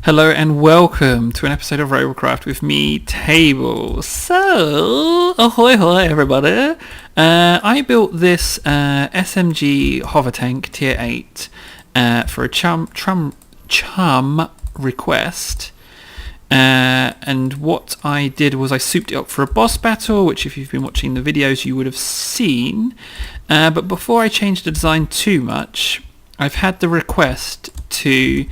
Hello and welcome to an episode of Robocraft with me, Table. So, ahoy hoy everybody. I built this SMG hover tank tier 8 for a chum request. And what I did was I souped it up for a boss battle, which if you've been watching the videos you would have seen. But before I changed the design too much, I've had the request to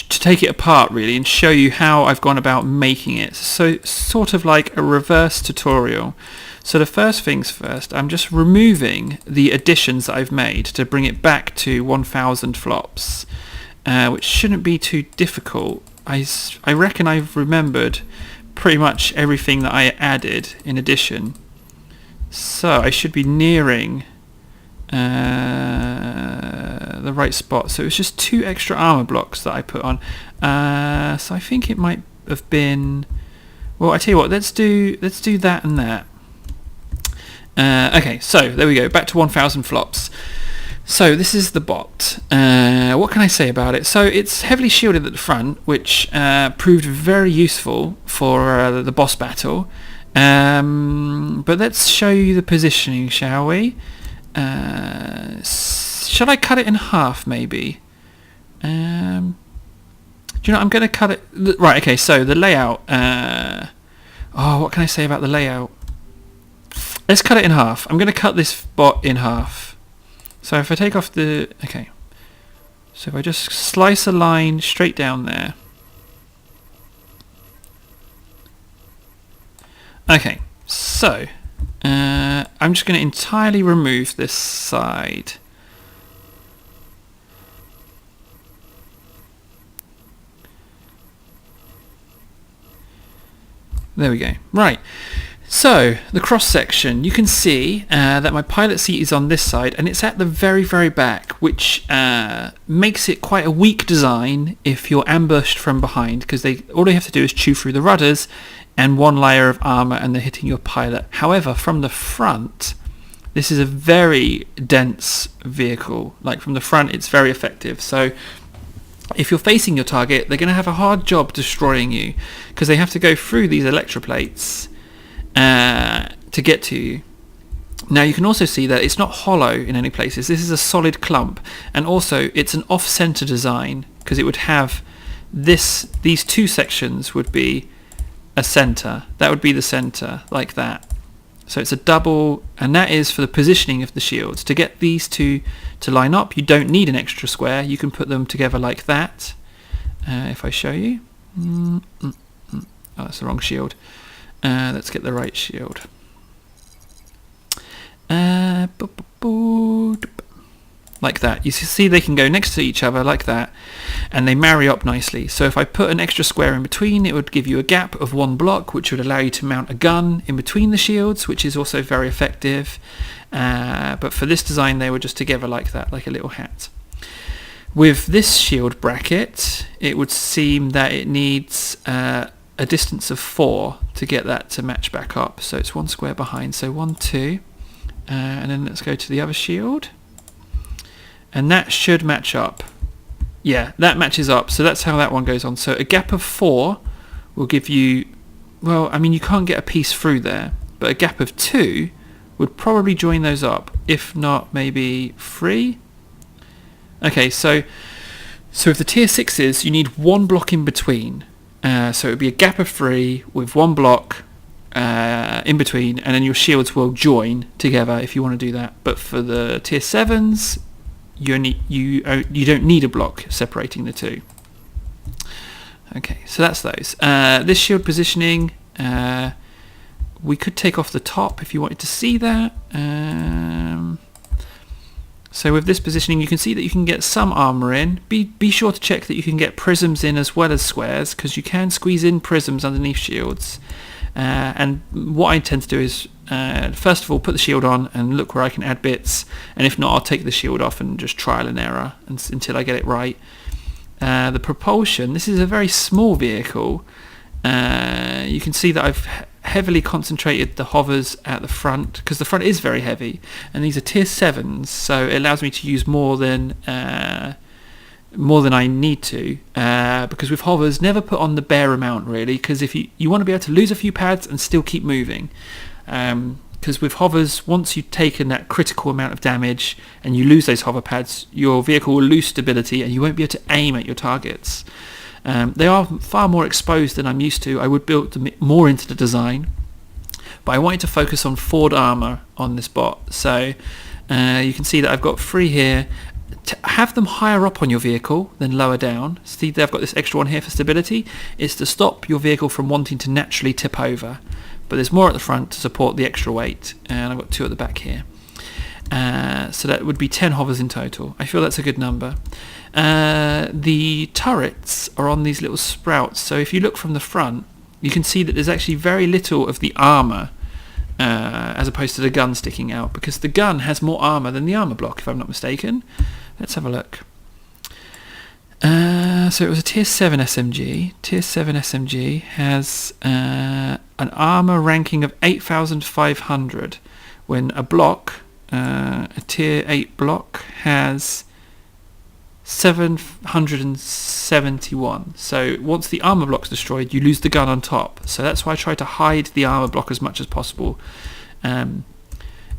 take it apart really and show you how I've gone about making it. So sort of like a reverse tutorial. So the first things first, I'm just removing the additions that I've made to bring it back to 1000 flops, which shouldn't be too difficult. I reckon I've remembered pretty much everything that I added in addition. So I should be nearing the right spot. So it was just 2 extra armor blocks that I put on. So I think it might have been. Well, I tell you what. Let's do that and that. Okay, so there we go. Back to 1000 flops. So this is the bot. What can I say about it? So it's heavily shielded at the front, which proved very useful for the boss battle. But let's show you the positioning, shall we? Shall I cut it in half maybe? Do you know, I'm going to cut it. Right, okay, so the layout. What can I say about the layout? Let's cut it in half. I'm going to cut this bot in half. So if I take off the... Okay. So if I just slice a line straight down there. Okay, so I'm just going to entirely remove this side. There we go. Right. So the cross section, you can see that my pilot seat is on this side and it's at the very, very back, which makes it quite a weak design if you're ambushed from behind, because all they have to do is chew through the rudders and 1 layer of armor and they're hitting your pilot. However, from the front, this is a very dense vehicle. Like from the front, it's very effective. So if you're facing your target, they're going to have a hard job destroying you because they have to go through these electroplates to get to you. Now you can also see that it's not hollow in any places. This is a solid clump, and also it's an off-center design because it would have these 2 sections would be a center. That would be the center, like that. So it's a double, and that is for the positioning of the shields. To get these 2 to line up, you don't need an extra square. You can put them together like that. If I show you. Oh, that's the wrong shield. Let's get the right shield. Like that. You see they can go next to each other like that, and they marry up nicely. So if I put an extra square in between, it would give you a gap of 1 block, which would allow you to mount a gun in between the shields, which is also very effective. But for this design, they were just together like that, like a little hat. With this shield bracket, it would seem that it needs a distance of 4 to get that to match back up. So it's 1 square behind. So 1, 2, and then let's go to the other shield. And that should match up. Yeah, that matches up. So that's how that one goes on. So a gap of 4 will give you... Well, I mean, you can't get a piece through there. But a gap of 2 would probably join those up. If not, maybe 3. Okay, so with the tier 6s, you need 1 block in between. So it would be a gap of 3 with 1 block in between. And then your shields will join together if you want to do that. But for the tier 7s... You don't need a block separating the 2. Okay, so that's those. This shield positioning, we could take off the top if you wanted to see that. So with this positioning, you can see that you can get some armor in. Be sure to check that you can get prisms in as well as squares, because you can squeeze in prisms underneath shields. And what I tend to do is first of all put the shield on and look where I can add bits, and if not, I'll take the shield off and just trial and error until I get it right. The propulsion, this is a very small vehicle. You can see that I've heavily concentrated the hovers at the front because the front is very heavy, and these are tier 7s, so it allows me to use more than more than I need to, because with hovers, never put on the bare amount really, because if you want to be able to lose a few pads and still keep moving, because with hovers, once you've taken that critical amount of damage and you lose those hover pads, your vehicle will lose stability and you won't be able to aim at your targets. They are far more exposed than I'm used to. I would build them more into the design, but I wanted to focus on forward armor on this bot. So you can see that I've got 3 here. To have them higher up on your vehicle than lower down. See, they've got this extra one here for stability. It's to stop your vehicle from wanting to naturally tip over. But there's more at the front to support the extra weight, and I've got 2 at the back here. So that would be 10 hovers in total. I feel that's a good number. The turrets are on these little sprouts, so if you look from the front, you can see that there's actually very little of the armour as opposed to the gun sticking out, because the gun has more armour than the armour block, if I'm not mistaken. Let's have a look. So it was a tier 7 SMG. Tier 7 SMG has an armour ranking of 8,500, when a block, a tier 8 block, has 771. So once the armour block's destroyed, you lose the gun on top. So that's why I try to hide the armour block as much as possible.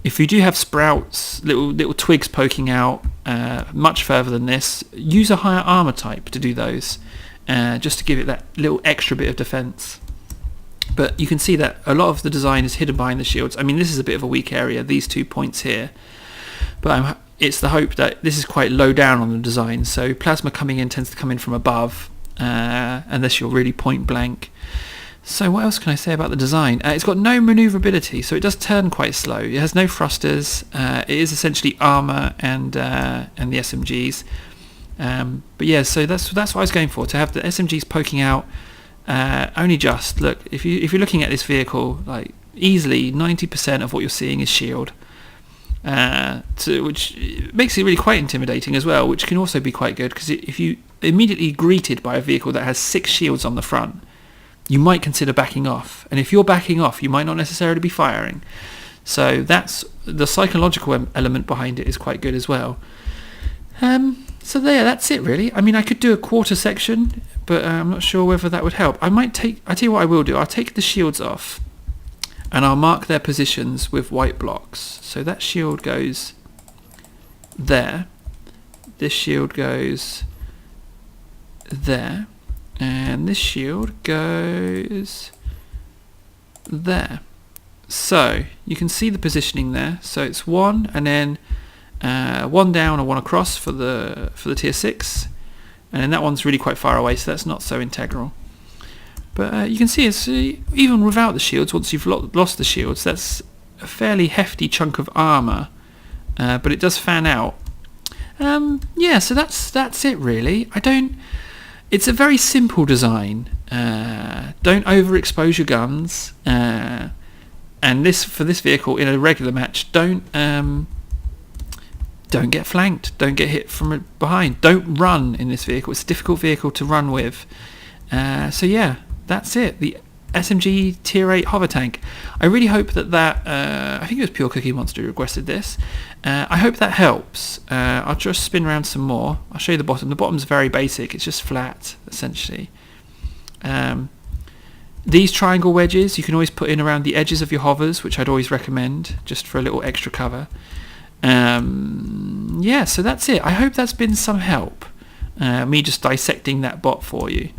If you do have sprouts, little twigs poking out much further than this, use a higher armour type to do those, just to give it that little extra bit of defence. But you can see that a lot of the design is hidden behind the shields. I mean, this is a bit of a weak area, these 2 points here. But it's the hope that this is quite low down on the design, so plasma coming in tends to come in from above, unless you're really point blank. So what else can I say about the design? It's got no manoeuvrability, so it does turn quite slow. It has no thrusters. It is essentially armour and the SMGs. But yeah, so that's what I was going for, to have the SMGs poking out. Only just look, if you're looking at this vehicle, like easily 90% of what you're seeing is shield, which makes it really quite intimidating as well, which can also be quite good, because if you immediately greeted by a vehicle that has 6 shields on the front, you might consider backing off, and if you're backing off, you might not necessarily be firing. So that's the psychological element behind it is quite good as well. So there, that's it really. I mean, I could do a quarter section, but I'm not sure whether that would help. I tell you what I will do. I'll take the shields off, and I'll mark their positions with white blocks. So that shield goes there. This shield goes there. And this shield goes there. So you can see the positioning there. So it's 1 and then 1 down or 1 across for the tier 6, and then that one's really quite far away, so that's not so integral. But you can see it's even without the shields, once you've lost the shields, that's a fairly hefty chunk of armour, but it does fan out. Yeah, so that's it really. It's a very simple design. Don't overexpose your guns, and for this vehicle in a regular match, don't get flanked, don't get hit from behind, don't run in this vehicle. It's a difficult vehicle to run with. So yeah, that's it. The SMG tier 8 hover tank. I really hope that I think it was Pure Cookie Monster who requested this. I hope that helps. I'll just spin around some more. I'll show you the bottom. The bottom's very basic. It's just flat, essentially. These triangle wedges you can always put in around the edges of your hovers, which I'd always recommend, just for a little extra cover. Yeah, so that's it. I hope that's been some help. Me just dissecting that bot for you.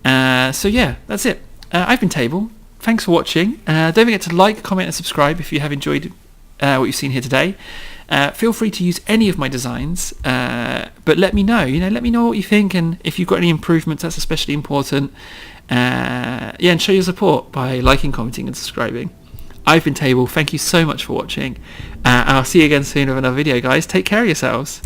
So yeah, that's it. I've been Table. Thanks for watching. Don't forget to like, comment and subscribe if you have enjoyed what you've seen here today. Feel free to use any of my designs, but let me know. Let me know what you think, and if you've got any improvements, that's especially important. Yeah, and show your support by liking, commenting and subscribing. I've been Table. Thank you so much for watching. I'll see you again soon with another video, guys. Take care of yourselves.